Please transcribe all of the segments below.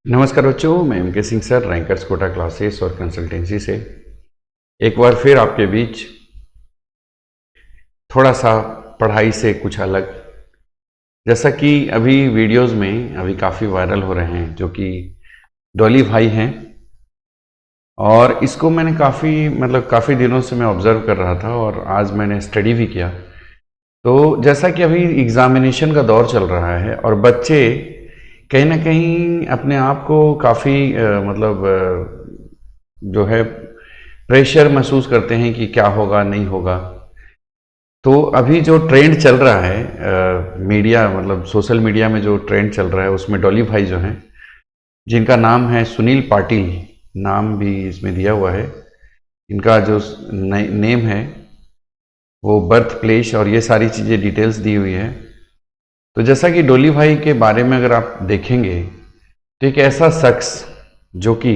नमस्कार बच्चों, मैं M K Singh sir, rankers Kota classes और कंसल्टेंसी से एक बार फिर आपके बीच थोड़ा सा पढ़ाई से कुछ अलग। जैसा कि अभी वीडियोस में अभी काफ़ी वायरल हो रहे हैं जो कि डॉली भाई हैं, और इसको मैंने काफ़ी दिनों से मैं ऑब्ज़र्व कर रहा था और आज मैंने स्टडी भी किया। तो जैसा कि अभी एग्ज़ामिनेशन का दौर चल रहा है और बच्चे कहीं ना कहीं अपने आप को काफ़ी जो है प्रेशर महसूस करते हैं कि क्या होगा नहीं होगा। तो अभी जो ट्रेंड चल रहा है मीडिया सोशल मीडिया में जो ट्रेंड चल रहा है उसमें डॉली भाई जो हैं, जिनका नाम है सुनील पाटिल, नाम भी इसमें दिया हुआ है, इनका जो नेम है वो बर्थ प्लेस और ये सारी चीज़ें डिटेल्स दी हुई है। तो जैसा कि डॉली भाई के बारे में अगर आप देखेंगे तो एक ऐसा शख्स जो कि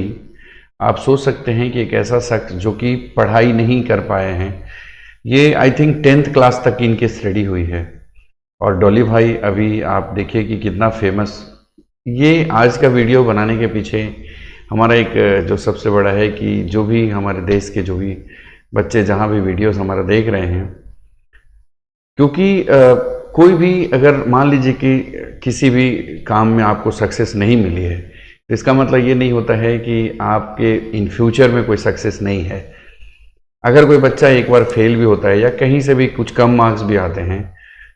आप सोच सकते हैं कि एक ऐसा शख्स जो कि पढ़ाई नहीं कर पाए हैं, ये आई थिंक 10th क्लास तक की इनकी स्टडी हुई है। और डॉली भाई अभी आप देखिए कि कितना फेमस। ये आज का वीडियो बनाने के पीछे हमारा एक जो सबसे बड़ा है कि जो भी हमारे देश के जो भी बच्चे जहाँ भी वीडियोस हमारा देख रहे हैं, क्योंकि कोई भी अगर मान लीजिए कि किसी भी काम में आपको सक्सेस नहीं मिली है तो इसका मतलब ये नहीं होता है कि आपके इन फ्यूचर में कोई सक्सेस नहीं है। अगर कोई बच्चा एक बार फेल भी होता है या कहीं से भी कुछ कम मार्क्स भी आते हैं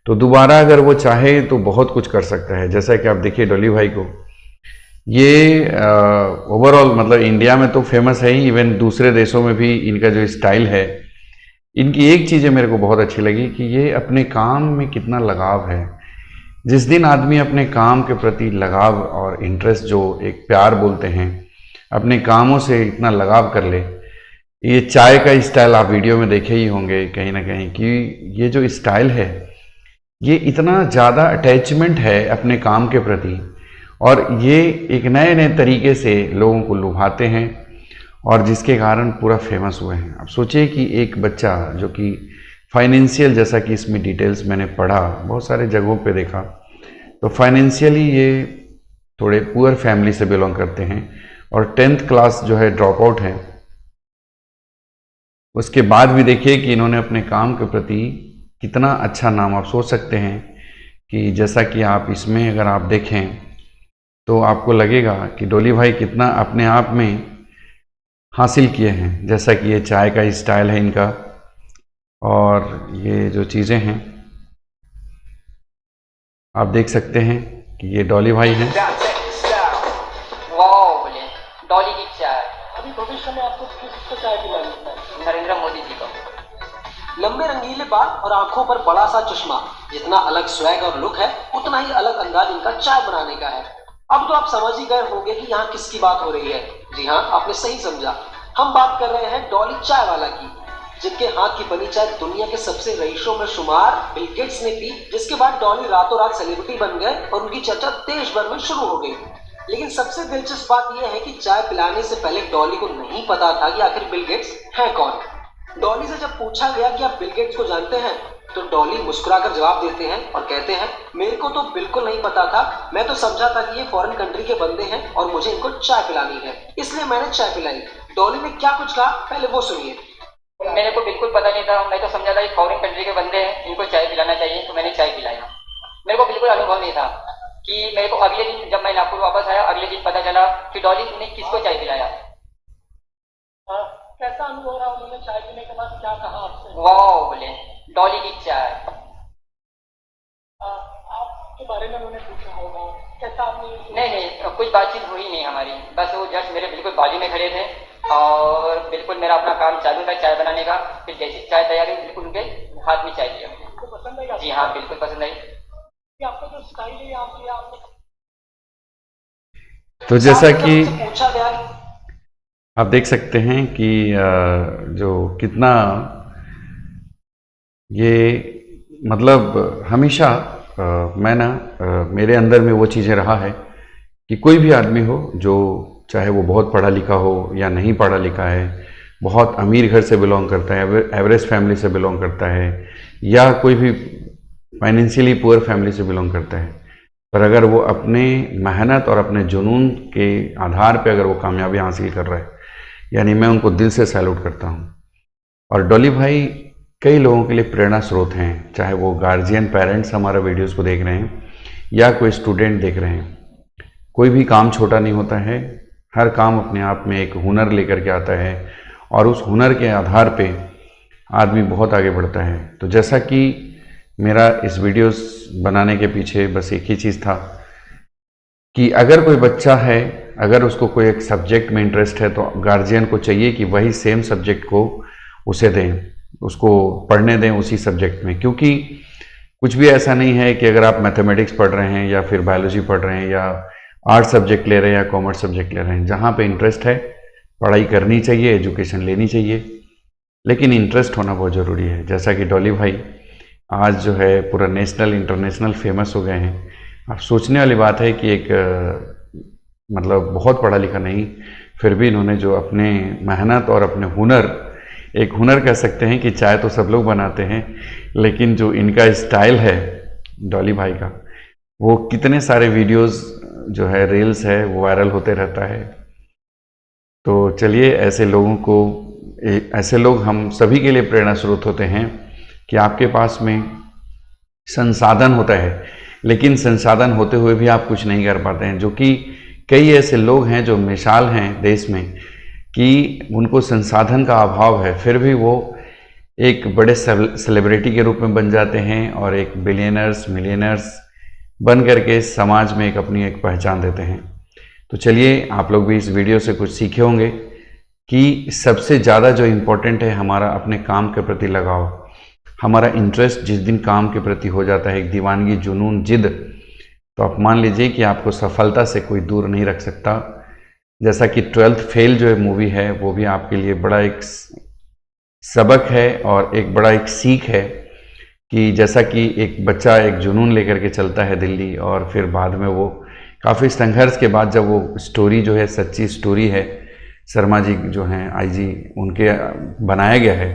तो दोबारा अगर वो चाहे तो बहुत कुछ कर सकता है। जैसा कि आप देखिए डॉली भाई को, ये ओवरऑल इंडिया में तो फेमस है ही, इवन दूसरे देशों में भी इनका जो स्टाइल है, इनकी एक चीज़ मेरे को बहुत अच्छी लगी कि ये अपने काम में कितना लगाव है। जिस दिन आदमी अपने काम के प्रति लगाव और इंटरेस्ट, जो एक प्यार बोलते हैं, अपने कामों से इतना लगाव कर ले, ये चाय का स्टाइल आप वीडियो में देखे ही होंगे कहीं ना कहीं कि ये जो स्टाइल है ये इतना ज़्यादा अटैचमेंट है अपने काम के प्रति, और ये एक नए नए तरीके से लोगों को लुभाते हैं और जिसके कारण पूरा फेमस हुए हैं। अब सोचिए कि एक बच्चा जो कि फाइनेंशियल, जैसा कि इसमें डिटेल्स मैंने पढ़ा, बहुत सारे जगहों पे देखा, तो फाइनेंशियली ये थोड़े पुअर फैमिली से बिलोंग करते हैं और 10th क्लास जो है ड्रॉप आउट है। उसके बाद भी देखिए कि इन्होंने अपने काम के प्रति कितना अच्छा नाम, आप सोच सकते हैं कि जैसा कि आप इसमें अगर आप देखें तो आपको लगेगा कि डॉली भाई कितना अपने आप में हासिल किए हैं। जैसा कि ये चाय का स्टाइल है इनका और ये जो चीज़ें हैं आप देख सकते हैं कि ये डॉली भाई हैं। डॉली की चाय अभी भविष्य में आपको किसको चाय पिलानी है? नरेंद्र मोदी जी को। लंबे रंगीले बाल और आंखों पर बड़ा सा चश्मा। जितना अलग स्वैग और लुक है उतना ही अलग अंदाज इनका चाय बनाने का है। अब तो आप समझ ही गए होंगे कि यहाँ किसकी बात हो रही है। जी हाँ, आपने सही समझा, हम बात कर रहे हैं डॉली चाय वाला की, जिनके हाथ की बनी चाय दुनिया के सबसे रईसों में शुमार बिल गेट्स ने पी, जिसके बाद डॉली रातों रात सेलिब्रिटी बन गए और उनकी चर्चा देश भर में शुरू हो गई। लेकिन सबसे दिलचस्प बात यह है कि चाय पिलाने से पहले डॉली को नहीं पता था कि आखिर बिल गेट्स हैं कौन। डॉली से जब पूछा गया कि आप बिल गेट्स को जानते हैं तो डॉली मुस्कुराकर जवाब देते हैं और कहते हैं, मेरे को तो बिल्कुल नहीं पता था, मैं तो समझा था कि ये फॉरेन कंट्री के बंदे हैं और मुझे इनको चाय पिलानी है, इसलिए मैंने चाय पिलाई। डॉली ने क्या कुछ कहा पहले वो सुनिए। मेरे को बिल्कुल पता नहीं था, मैं तो समझा था कि फॉरेन कंट्री के बंदे हैं, इनको चाय पिलाना चाहिए, तो मैंने चाय पिलाया। मेरे को बिल्कुल अनुभव नहीं था कि मेरे को अगले दिन जब मैं नागपुर वापस आया, अगले दिन पता चला कि डॉली ने किसको चाय पिलाया। कैसा अनुभव रहा उन्होंने चाय पीने के बाद, क्या कहा आपसे? वाह बोले, डॉली की चाय। आपके बारे में उन्होंने पूछा होगा, कैसा आपने? नहीं, कुछ बातचीत हुई नहीं हमारी, बस वो जस्ट मेरे बिल्कुल बाजू में खड़े थे और बिल्कुल मेरा अपना काम चालू था चाय बनाने का। फिर जैसी चाय तैयार हुई बिल्कुल उनके हाथ में चाय दिया। आपको पसंद आई? जी हाँ, बिल्कुल पसंद आई। आपका जो स्टाइल है आपने तो जैसा कि पूछा गया, आप देख सकते हैं कि जो कितना ये हमेशा मेरे अंदर में वो चीज़ें रहा है कि कोई भी आदमी हो, जो चाहे वो बहुत पढ़ा लिखा हो या नहीं पढ़ा लिखा है, बहुत अमीर घर से बिलोंग करता है, एवरेज फैमिली से बिलोंग करता है, या कोई भी फाइनेंशियली पुअर फैमिली से बिलोंग करता है, पर अगर वो अपने मेहनत और अपने जुनून के आधार पे अगर वो कामयाबी हासिल कर रहा है, यानी मैं उनको दिल से सैल्यूट करता हूँ। और डॉली भाई कई लोगों के लिए प्रेरणा स्रोत हैं, चाहे वो गार्जियन पेरेंट्स हमारा वीडियोस को देख रहे हैं या कोई स्टूडेंट देख रहे हैं। कोई भी काम छोटा नहीं होता है, हर काम अपने आप में एक हुनर लेकर के आता है और उस हुनर के आधार पे आदमी बहुत आगे बढ़ता है। तो जैसा कि मेरा इस वीडियोस बनाने के पीछे बस एक ही चीज़ था कि अगर कोई बच्चा है, अगर उसको कोई एक सब्जेक्ट में इंटरेस्ट है, तो गार्जियन को चाहिए कि वही सेम सब्जेक्ट को उसे दें, उसको पढ़ने दें उसी सब्जेक्ट में। क्योंकि कुछ भी ऐसा नहीं है कि अगर आप मैथमेटिक्स पढ़ रहे हैं या फिर बायोलॉजी पढ़ रहे हैं या आर्ट सब्जेक्ट ले रहे हैं या कॉमर्स सब्जेक्ट ले रहे हैं, जहाँ पे इंटरेस्ट है पढ़ाई करनी चाहिए, एजुकेशन लेनी चाहिए, लेकिन इंटरेस्ट होना बहुत ज़रूरी है। जैसा कि डॉली भाई आज जो है पूरा नेशनल इंटरनेशनल फेमस हो गए हैं। अब सोचने वाली बात है कि एक मतलब बहुत पढ़ा लिखा नहीं, फिर भी इन्होंने जो अपने मेहनत और अपने हुनर, एक हुनर कह सकते हैं कि चाय तो सब लोग बनाते हैं, लेकिन जो इनका स्टाइल है डॉली भाई का, वो कितने सारे वीडियोस जो है रील्स है वो वायरल होते रहता है। तो चलिए ऐसे लोग हम सभी के लिए प्रेरणा स्रोत होते हैं कि आपके पास में संसाधन होता है, लेकिन संसाधन होते हुए भी आप कुछ नहीं कर पाते हैं। जो कि कई ऐसे लोग हैं जो मिसाल हैं देश में कि उनको संसाधन का अभाव है, फिर भी वो एक बड़े सेलिब्रिटी के रूप में बन जाते हैं और एक बिलियनर्स मिलियनर्स बन करके समाज में अपनी एक पहचान देते हैं। तो चलिए आप लोग भी इस वीडियो से कुछ सीखे होंगे कि सबसे ज़्यादा जो इम्पोर्टेंट है हमारा अपने काम के प्रति लगाव, हमारा इंटरेस्ट जिस दिन काम के प्रति हो जाता है, एक दीवानगी, जुनून, जिद, तो आप मान लीजिए कि आपको सफलता से कोई दूर नहीं रख सकता। जैसा कि 12th फेल जो है मूवी है, वो भी आपके लिए बड़ा एक सबक है और एक बड़ा एक सीख है कि जैसा कि एक बच्चा एक जुनून लेकर के चलता है दिल्ली, और फिर बाद में वो काफ़ी संघर्ष के बाद जब वो स्टोरी जो है सच्ची स्टोरी है, शर्मा जी जो हैं आईजी उनके बनाया गया है।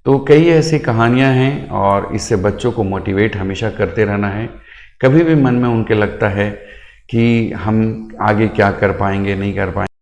तो कई ऐसी कहानियां हैं और इससे बच्चों को मोटिवेट हमेशा करते रहना है। कभी भी मन में उनके लगता है कि हम आगे क्या कर पाएंगे, नहीं कर पाएंगे,